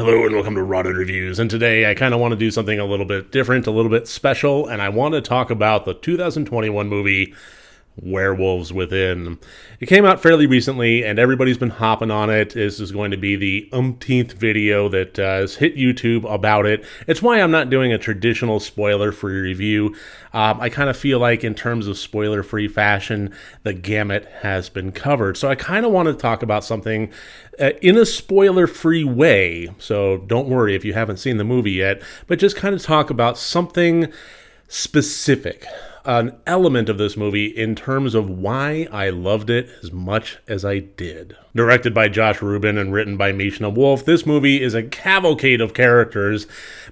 Hello and welcome to Rotted Reviews, and today I kind of want to do something a little bit different, a little bit special, and I want to talk about the 2021 movie Werewolves Within. It came out fairly recently, and everybody's been hopping on it. This is going to be the umpteenth video that has hit YouTube about it. It's why I'm not doing a traditional spoiler-free review. I kind of feel like in terms of spoiler-free fashion, the gamut has been covered. So I kind of want to talk about something in a spoiler-free way. So don't worry if you haven't seen the movie yet, but just kind of talk about something specific, an element of this movie in terms of why I loved it as much as I did. Directed by Josh Rubin and written by Mishna Wolf, this movie is a cavalcade of characters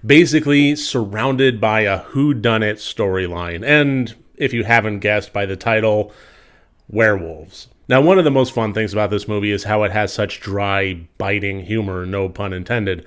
basically surrounded by a whodunit storyline, and if you haven't guessed by the title, werewolves. Now, one of the most fun things about this movie is how it has such dry, biting humor, no pun intended.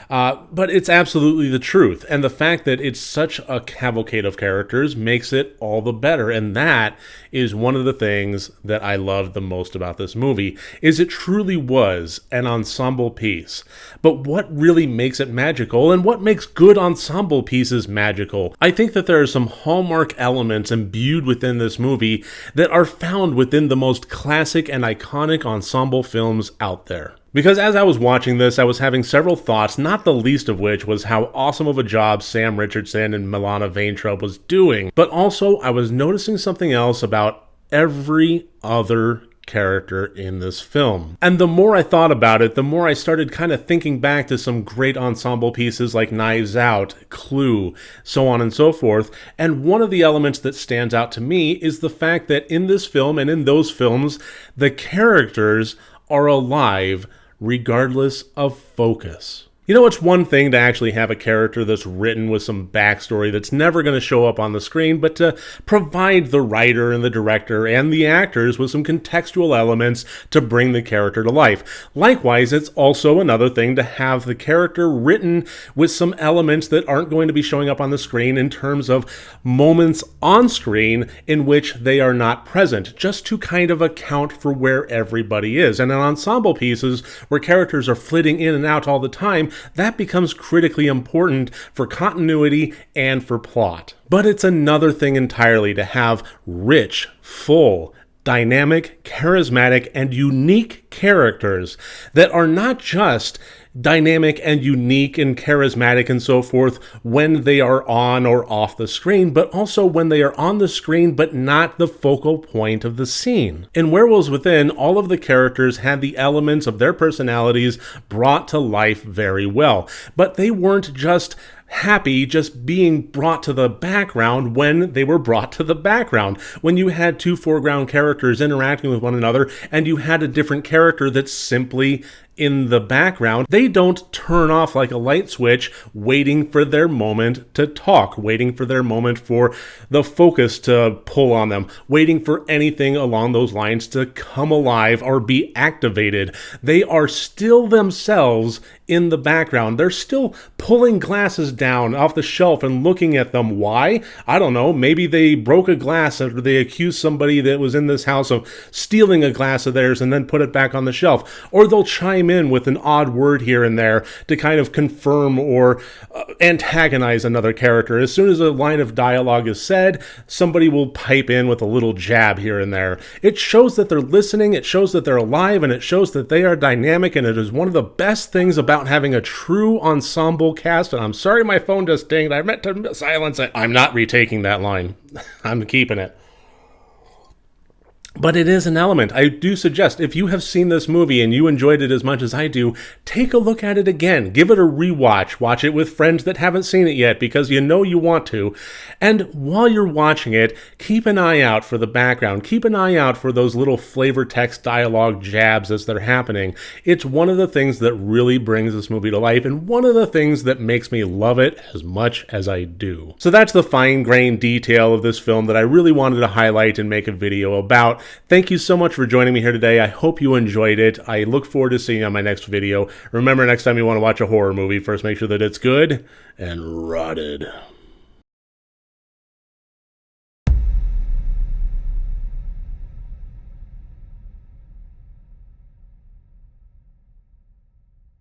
But it's absolutely the truth. And the fact that it's such a cavalcade of characters makes it all the better. And that is one of the things that I loved the most about this movie, is it truly was an ensemble piece. But what really makes it magical, and what makes good ensemble pieces magical? I think that there are some hallmark elements imbued within this movie that are found within the most classic and iconic ensemble films out there. Because as I was watching this, I was having several thoughts, not the least of which was how awesome of a job Sam Richardson and Milana Vaintrub was doing. But also, I was noticing something else about every other character in this film. And the more I thought about it, the more I started kind of thinking back to some great ensemble pieces like Knives Out, Clue, so on and so forth. And one of the elements that stands out to me is the fact that in this film and in those films, the characters are alive regardless of focus. You know, it's one thing to actually have a character that's written with some backstory that's never going to show up on the screen, but to provide the writer and the director and the actors with some contextual elements to bring the character to life. Likewise, it's also another thing to have the character written with some elements that aren't going to be showing up on the screen in terms of moments on screen in which they are not present, just to kind of account for where everybody is. And in ensemble pieces where characters are flitting in and out all the time, that becomes critically important for continuity and for plot. But it's another thing entirely to have rich, full, dynamic, charismatic, and unique characters that are not just dynamic and unique and charismatic and so forth when they are on or off the screen, but also when they are on the screen but not the focal point of the scene. In Werewolves Within, all of the characters had the elements of their personalities brought to life very well, but they weren't just happy just being brought to the background when they were brought to the background. When you had two foreground characters interacting with one another and you had a different character that's simply in the background, they don't turn off like a light switch waiting for their moment to talk, waiting for their moment for the focus to pull on them, waiting for anything along those lines to come alive or be activated. They are still themselves in the background. They're still pulling glasses down off the shelf and looking at them. Why? I don't know. Maybe they broke a glass after they accused somebody that was in this house of stealing a glass of theirs and then put it back on the shelf. Or they'll chime in with an odd word here and there to kind of confirm or antagonize another character. As soon as a line of dialogue is said, somebody will pipe in with a little jab here and there. It shows that they're listening, it shows that they're alive, and it shows that they are dynamic, and it is one of the best things about having a true ensemble cast. And I'm sorry my phone just dinged. I meant to silence it. I'm not retaking that line. I'm keeping it. But it is an element. I do suggest, if you have seen this movie and you enjoyed it as much as I do, take a look at it again. Give it a rewatch. Watch it with friends that haven't seen it yet because you know you want to. And while you're watching it, keep an eye out for the background. Keep an eye out for those little flavor text dialogue jabs as they're happening. It's one of the things that really brings this movie to life and one of the things that makes me love it as much as I do. So that's the fine-grained detail of this film that I really wanted to highlight and make a video about. Thank you so much for joining me here today. I hope you enjoyed it. I look forward to seeing you on my next video. Remember, next time you want to watch a horror movie, first make sure that it's good and rotted.